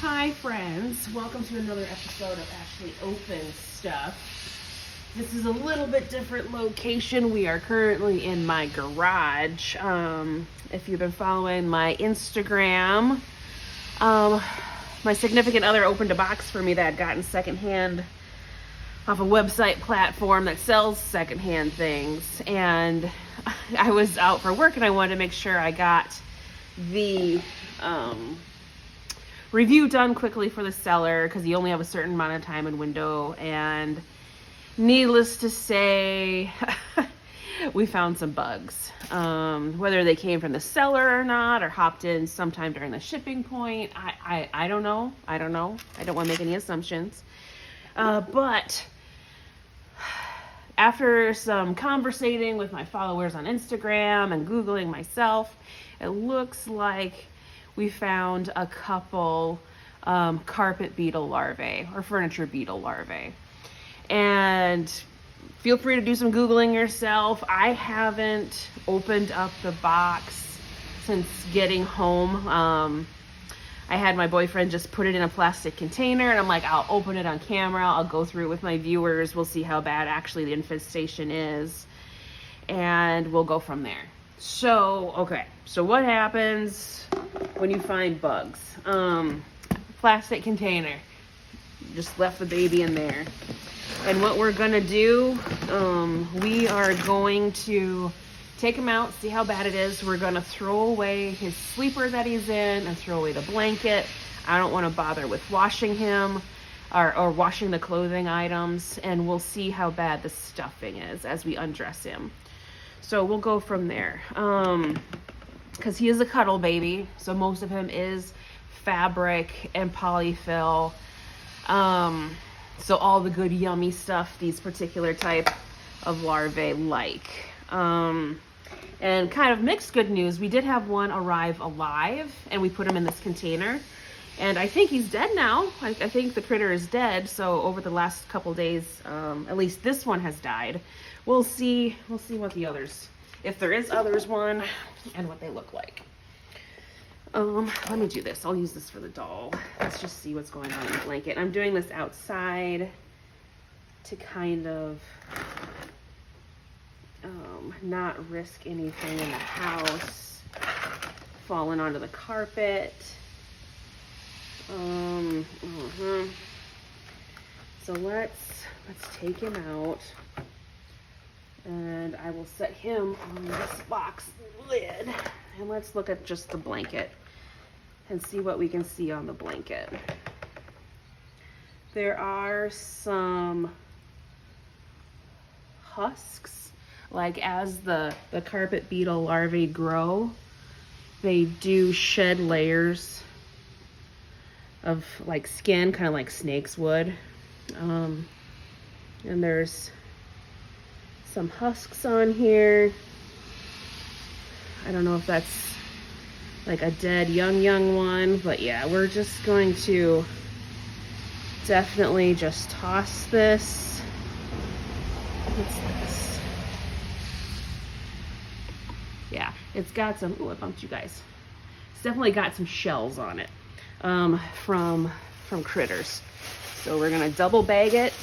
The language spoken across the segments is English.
Hi friends, welcome to another episode of Ashley Open Stuff. This is a little bit different location. We are currently in my garage. If you've been following my Instagram, my significant other opened a box for me that I'd gotten secondhand off a website platform that sells secondhand things, and I was out for work and I wanted to make sure I got the review done quickly for the seller because you only have a certain amount of time and window. And needless to say, we found some bugs. Whether they came from the seller or not, or hopped in sometime during the shipping point, I don't know. I don't want to make any assumptions. But after some conversating with my followers on Instagram and Googling myself, it looks like we found a couple carpet beetle larvae or furniture beetle larvae. And feel free to do some Googling yourself. I haven't opened up the box since getting home. I had my boyfriend just put it in a plastic container, and I'm like, I'll open it on camera. I'll go through it with my viewers. We'll see how bad actually the infestation is, and we'll go from there. So what happens when you find bugs? Plastic container, just left the baby in there. And what we're gonna do, we are going to take him out, see how bad it is. We're gonna throw away his sleeper that he's in and throw away the blanket. I don't wanna bother with washing him or washing the clothing items, and we'll see how bad the stuffing is as we undress him. So we'll go from there. Because he is a cuddle baby, so most of him is fabric and polyfill. So all the good yummy stuff these particular type of larvae like. And kind of mixed good news, we did have one arrive alive, and we put him in this container. And I think he's dead now. I think the critter is dead. So over the last couple days, at least this one has died. We'll see what the others, if there is others one, and what they look like. Let me do this. I'll use this for the doll. Let's just see what's going on in the blanket. I'm doing this outside to kind of not risk anything in the house falling onto the carpet. So let's take him out, and I will set him on this box lid, and let's look at just the blanket and see what we can see on the blanket. There are some husks, like as the carpet beetle larvae grow, they do shed layers of like skin, kind of like snakes would. And there's some husks on here. I don't know if that's like a dead young one, but yeah, we're just going to definitely just toss this. What's this? Yeah, it's got some, oh, I bumped you guys. It's definitely got some shells on it from critters. So we're gonna double bag it.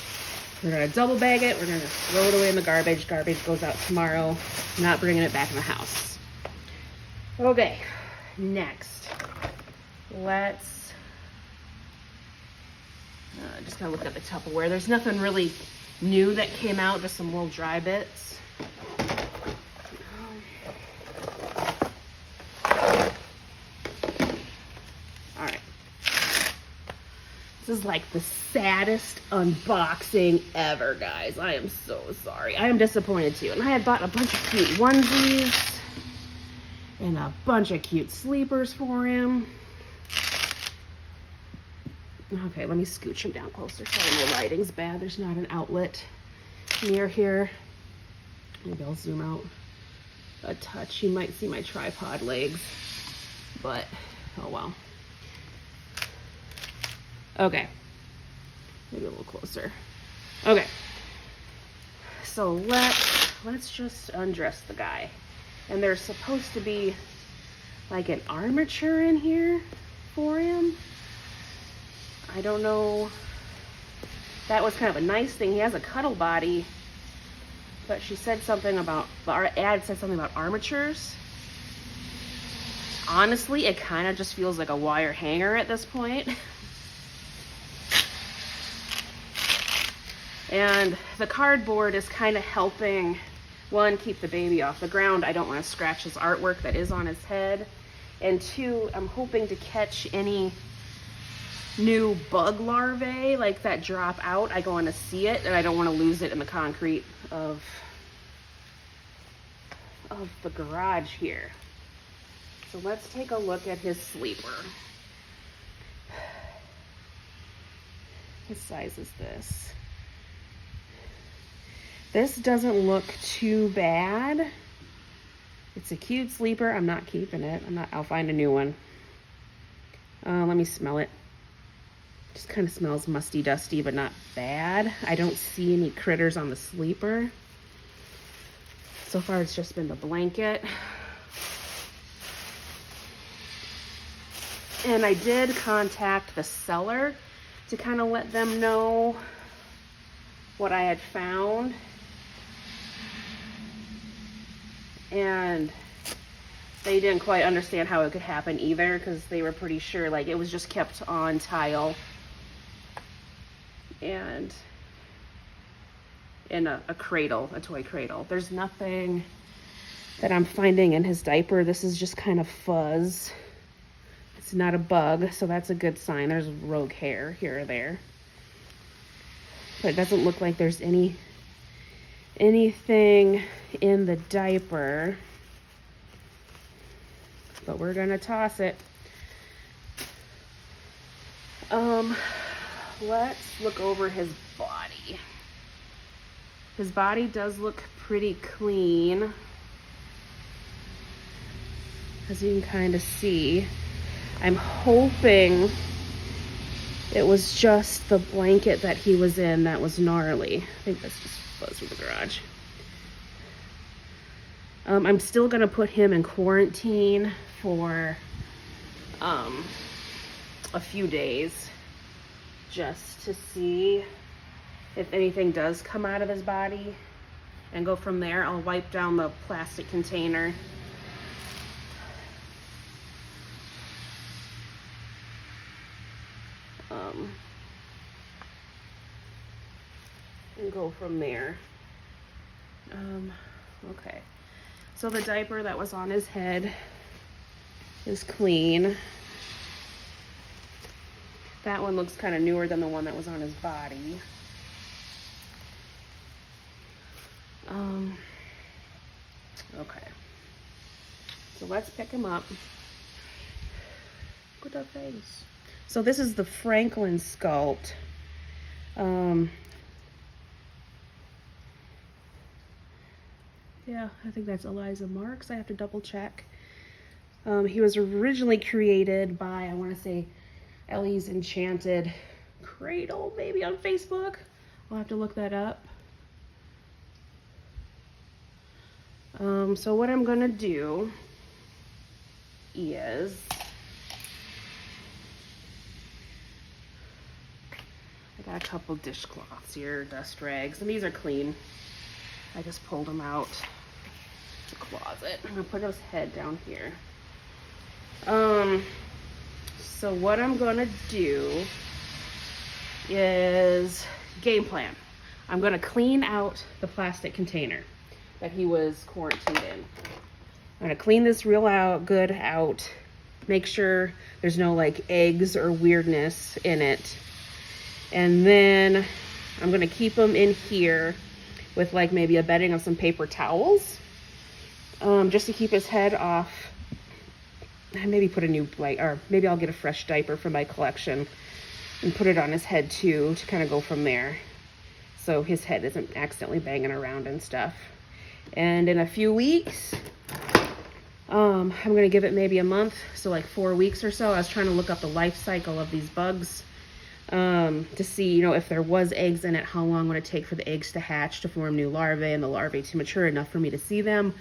We're gonna throw it away in the garbage. Garbage goes out tomorrow. Not bringing it back in the house. Okay, next, let's just kind of look at the Tupperware. There's nothing really new that came out, just some little dry bits. All right. This is like the saddest unboxing ever, guys. I am so sorry. I am disappointed too. And I had bought a bunch of cute onesies and a bunch of cute sleepers for him. Okay, let me scooch him down closer. Sorry, the lighting's bad. There's not an outlet near here. Maybe I'll zoom out a touch. You might see my tripod legs, but oh well. Okay, maybe a little closer. Okay, so let's just undress the guy. And there's supposed to be like an armature in here for him. I don't know. That was kind of a nice thing. He has a cuddle body, but she said something about, our ad said something about armatures. Honestly, it kind of just feels like a wire hanger at this point. And the cardboard is kind of helping, one, keep the baby off the ground. I don't want to scratch his artwork that is on his head. And two, I'm hoping to catch any new bug larvae like that drop out. I go on to see it, and I don't want to lose it in the concrete of the garage here. So let's take a look at his sleeper. His size is this. This doesn't look too bad. It's a cute sleeper. I'm not keeping it. I'll find a new one. Let me smell it. Just kind of smells musty, dusty, but not bad. I don't see any critters on the sleeper. So far, it's just been the blanket. And I did contact the seller to kind of let them know what I had found. And they didn't quite understand how it could happen either, because they were pretty sure like it was just kept on tile and in a cradle, a toy cradle. There's nothing that I'm finding in his diaper. This is just kind of fuzz. It's not a bug, so that's a good sign. There's rogue hair here or there, but it doesn't look like there's anything in the diaper. But we're gonna toss it. Let's look over his body. His body does look pretty clean, as you can kind of see. I'm hoping it was just the blanket that he was in that was gnarly. I think that's just fuzz from the garage. I'm still gonna put him in quarantine for a few days, just to see if anything does come out of his body, and go from there. I'll wipe down the plastic container. And go from there. Okay. So the diaper that was on his head is clean. That one looks kind of newer than the one that was on his body. Okay. So let's pick him up. Look at that face. So this is the Franklin sculpt. Yeah, I think that's Eliza Marks. I have to double check. He was originally created by, I want to say, Ellie's Enchanted Cradle, maybe on Facebook. I'll have to look that up. So what I'm gonna do is I got a couple dishcloths here, dust rags, and these are clean. I just pulled them out the closet. I'm gonna put his head down here. So what I'm gonna do is game plan. I'm gonna clean out the plastic container that he was quarantined in. I'm gonna clean this real good out, make sure there's no like eggs or weirdness in it. And then I'm gonna keep him in here with like maybe a bedding of some paper towels, just to keep his head off. And maybe put a new or maybe I'll get a fresh diaper from my collection and put it on his head too, to kind of go from there, so his head isn't accidentally banging around and stuff. And in a few weeks, I'm gonna give it maybe a month, so like 4 weeks or so. I was trying to look up the life cycle of these bugs, to see, you know, if there was eggs in it, how long would it take for the eggs to hatch to form new larvae, and the larvae to mature enough for me to see them.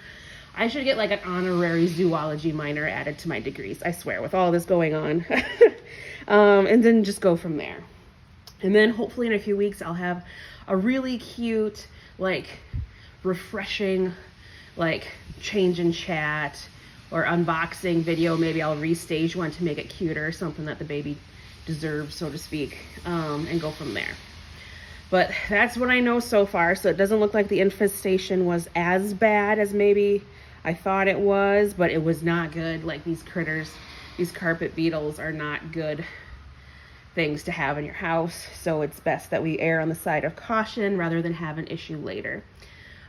I should get like an honorary zoology minor added to my degrees, I swear, with all this going on. And then just go from there. And then hopefully in a few weeks, I'll have a really cute, like refreshing, like change in chat or unboxing video. Maybe I'll restage one to make it cuter, something that the baby deserves, so to speak, and go from there. But that's what I know so far. So it doesn't look like the infestation was as bad as maybe I thought it was, but it was not good. Like these critters, these carpet beetles are not good things to have in your house. So it's best that we err on the side of caution rather than have an issue later.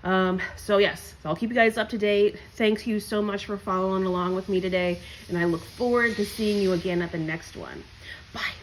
So yes, I'll keep you guys up to date. Thank you so much for following along with me today. And I look forward to seeing you again at the next one. Bye.